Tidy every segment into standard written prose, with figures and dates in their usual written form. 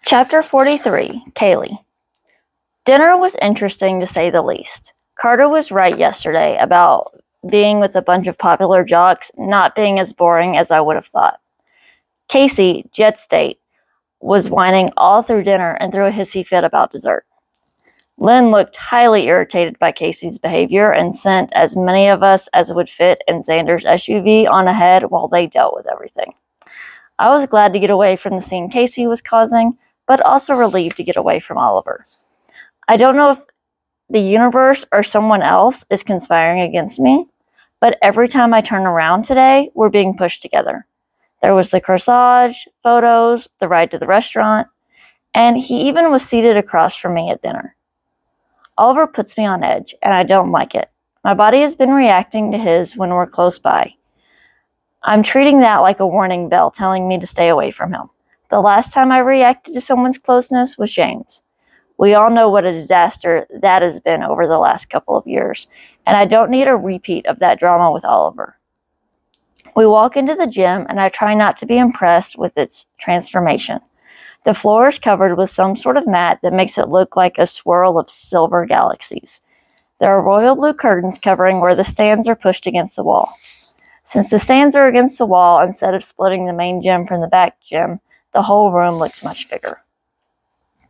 Chapter 43, Kaylee. Dinner was interesting to say the least. Carter was right yesterday about being with a bunch of popular jocks not being as boring as I would have thought. Casey, Jet's date, was whining all through dinner and threw a hissy fit about dessert. Lynn looked highly irritated by Casey's behavior and sent as many of us as would fit in Xander's SUV on ahead while they dealt with everything. I was glad to get away from the scene Casey was causing, but also relieved to get away from Oliver. I don't know if the universe or someone else is conspiring against me, but every time I turn around today, we're being pushed together. There was the corsage, photos, the ride to the restaurant, and he even was seated across from me at dinner. Oliver puts me on edge, and I don't like it. My body has been reacting to his when we're close by. I'm treating that like a warning bell telling me to stay away from him. The last time I reacted to someone's closeness was James. We all know what a disaster that has been over the last couple of years, and I don't need a repeat of that drama with Oliver. We walk into the gym, and I try not to be impressed with its transformation. The floor is covered with some sort of mat that makes it look like a swirl of silver galaxies. There are royal blue curtains covering where the stands are pushed against the wall. Since the stands are against the wall, instead of splitting the main gym from the back gym, the whole room looks much bigger.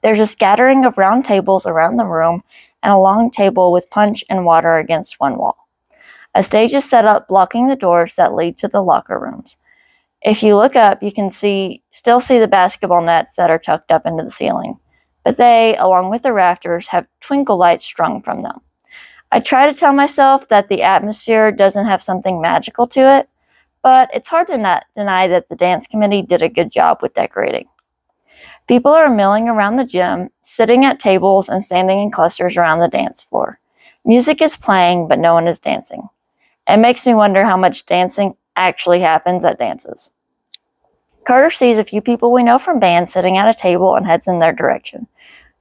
There's a scattering of round tables around the room and a long table with punch and water against one wall. A stage is set up blocking the doors that lead to the locker rooms. If you look up, you can still see the basketball nets that are tucked up into the ceiling, but they, along with the rafters, have twinkle lights strung from them. I try to tell myself that the atmosphere doesn't have something magical to it, but it's hard to not deny that the dance committee did a good job with decorating. People are milling around the gym, sitting at tables and standing in clusters around the dance floor. Music is playing, but no one is dancing. It makes me wonder how much dancing actually happens at dances. Carter sees a few people we know from band sitting at a table and heads in their direction.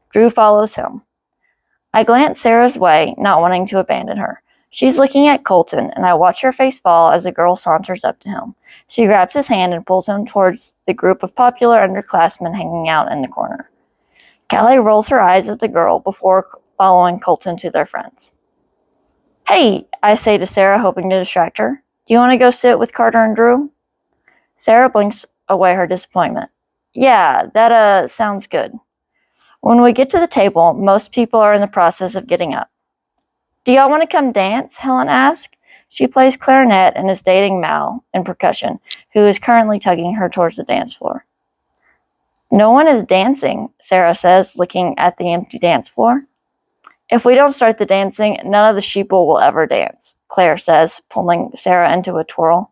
Drew follows him. I glance Sarah's way, not wanting to abandon her. She's looking at Colton, and I watch her face fall as the girl saunters up to him. She grabs his hand and pulls him towards the group of popular underclassmen hanging out in the corner. Callie rolls her eyes at the girl before following Colton to their friends. "Hey," I say to Sarah, hoping to distract her. "Do you want to go sit with Carter and Drew?" Sarah blinks away her disappointment. "Yeah, that sounds good." When we get to the table, most people are in the process of getting up. "Do y'all want to come dance?" Helen asks. She plays clarinet and is dating Mal in percussion, who is currently tugging her towards the dance floor. "No one is dancing," Sarah says, looking at the empty dance floor. "If we don't start the dancing, none of the sheeple will ever dance," Claire says, pulling Sarah into a twirl.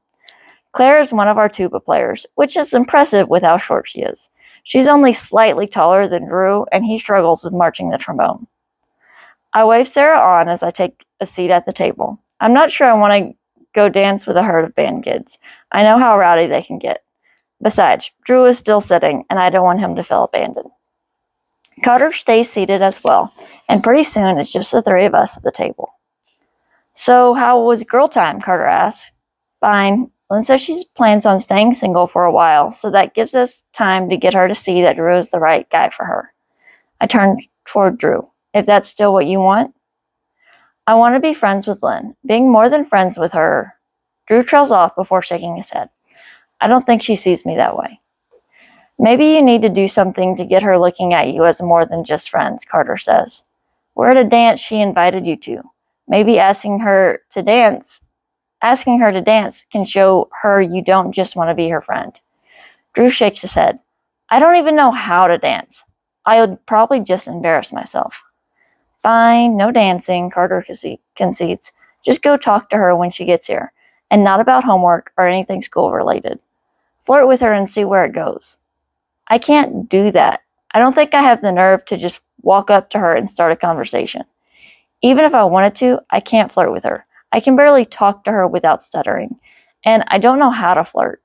Claire is one of our tuba players, which is impressive with how short she is. She's only slightly taller than Drew, and he struggles with marching the trombone. I wave Sarah on as I take a seat at the table. I'm not sure I want to go dance with a herd of band kids. I know how rowdy they can get. Besides, Drew is still sitting, and I don't want him to feel abandoned. Carter stays seated as well, and pretty soon it's just the three of us at the table. "So, how was girl time?" Carter asks. "Fine. Lynn says she plans on staying single for a while, so that gives us time to get her to see that Drew is the right guy for her." I turn toward Drew. "If that's still what you want?" "I want to be friends with Lynn. Being more than friends with her..." Drew trails off before shaking his head. "I don't think she sees me that way." "Maybe you need to do something to get her looking at you as more than just friends," Carter says. "We're at a dance she invited you to. Maybe asking her to dance can show her you don't just want to be her friend." Drew shakes his head. "I don't even know how to dance. I would probably just embarrass myself." "Fine, no dancing," Carter concedes. "Just go talk to her when she gets here, and not about homework or anything school-related. Flirt with her and see where it goes." I can't do that. I don't think I have the nerve to just walk up to her and start a conversation. Even if I wanted to, I can't flirt with her. I can barely talk to her without stuttering, and I don't know how to flirt.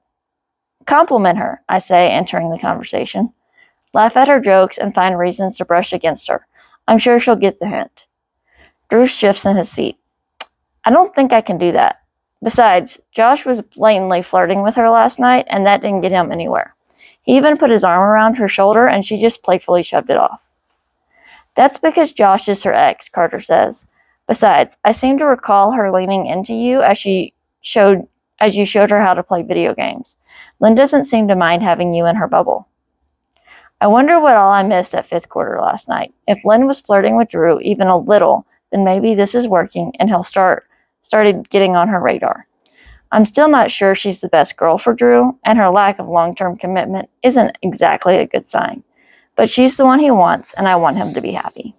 "Compliment her," I say, entering the conversation. Laugh at her jokes and find reasons to brush against her. I'm sure she'll get the hint. Drew shifts in his seat. "I don't think I can do that. Besides, Josh was blatantly flirting with her last night, and that didn't get him anywhere. He even put his arm around her shoulder and she just playfully shoved it off. That's because Josh is her ex, Carter says. Besides, I seem to recall her leaning into you as you showed her how to play video games. Lynn doesn't seem to mind having you in her bubble. I wonder what all I missed at fifth quarter last night. If Lynn was flirting with Drew even a little, then maybe this is working and he'll started getting on her radar. I'm still not sure she's the best girl for Drew, and her lack of long-term commitment isn't exactly a good sign. But she's the one he wants, and I want him to be happy.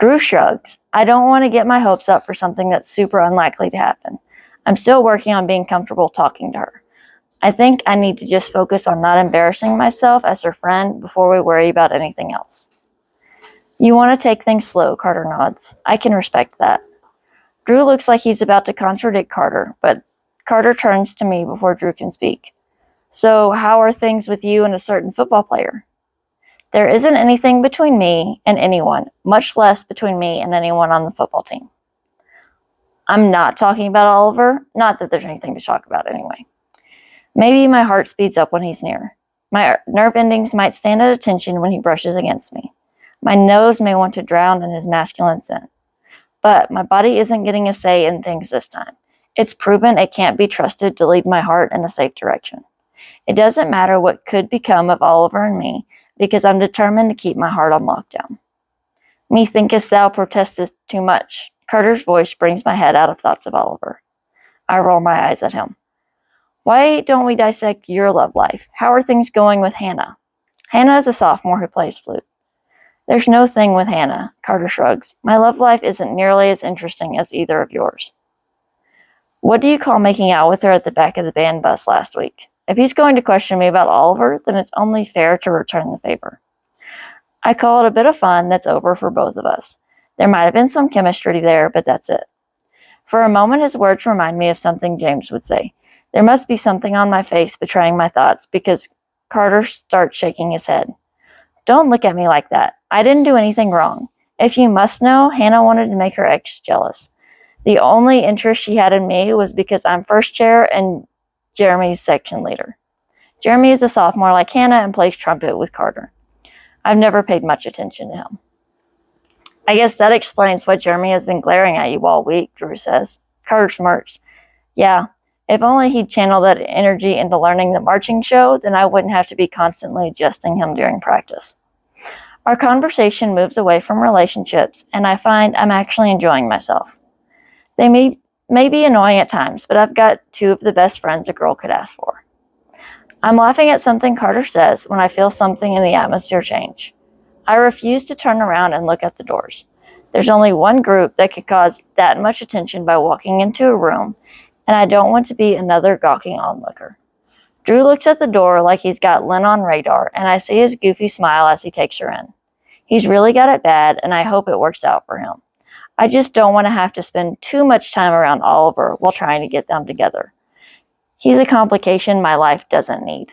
Drew shrugs. I don't want to get my hopes up for something that's super unlikely to happen. I'm still working on being comfortable talking to her. I think I need to just focus on not embarrassing myself as her friend before we worry about anything else. You want to take things slow, Carter nods. I can respect that. Drew looks like he's about to contradict Carter, but Carter turns to me before Drew can speak. So, how are things with you and a certain football player? There isn't anything between me and anyone, much less between me and anyone on the football team. I'm not talking about Oliver, not that there's anything to talk about anyway. Maybe my heart speeds up when he's near. My nerve endings might stand at attention when he brushes against me. My nose may want to drown in his masculine scent. But my body isn't getting a say in things this time. It's proven it can't be trusted to lead my heart in a safe direction. It doesn't matter what could become of Oliver and me, because I'm determined to keep my heart on lockdown. Methinkest thou protestest too much? Carter's voice brings my head out of thoughts of Oliver. I roll my eyes at him. Why don't we dissect your love life? How are things going with Hannah? Hannah is a sophomore who plays flute. There's no thing with Hannah, Carter shrugs. My love life isn't nearly as interesting as either of yours. What do you call making out with her at the back of the band bus last week? If he's going to question me about Oliver, then it's only fair to return the favor. I call it a bit of fun that's over for both of us. There might have been some chemistry there, but that's it. For a moment, his words remind me of something James would say. There must be something on my face betraying my thoughts, because Carter starts shaking his head. Don't look at me like that. I didn't do anything wrong. If you must know, Hannah wanted to make her ex jealous. The only interest she had in me was because I'm first chair and Jeremy's section leader. Jeremy is a sophomore like Hannah and plays trumpet with Carter. I've never paid much attention to him. I guess that explains why Jeremy has been glaring at you all week, Drew says. Carter smirks. Yeah, if only he'd channeled that energy into learning the marching show, then I wouldn't have to be constantly adjusting him during practice. Our conversation moves away from relationships, and I find I'm actually enjoying myself. They may be annoying at times, but I've got two of the best friends a girl could ask for. I'm laughing at something Carter says when I feel something in the atmosphere change. I refuse to turn around and look at the doors. There's only one group that could cause that much attention by walking into a room, and I don't want to be another gawking onlooker. Drew looks at the door like he's got Lynn on radar, and I see his goofy smile as he takes her in. He's really got it bad, and I hope it works out for him. I just don't want to have to spend too much time around Oliver while trying to get them together. He's a complication my life doesn't need.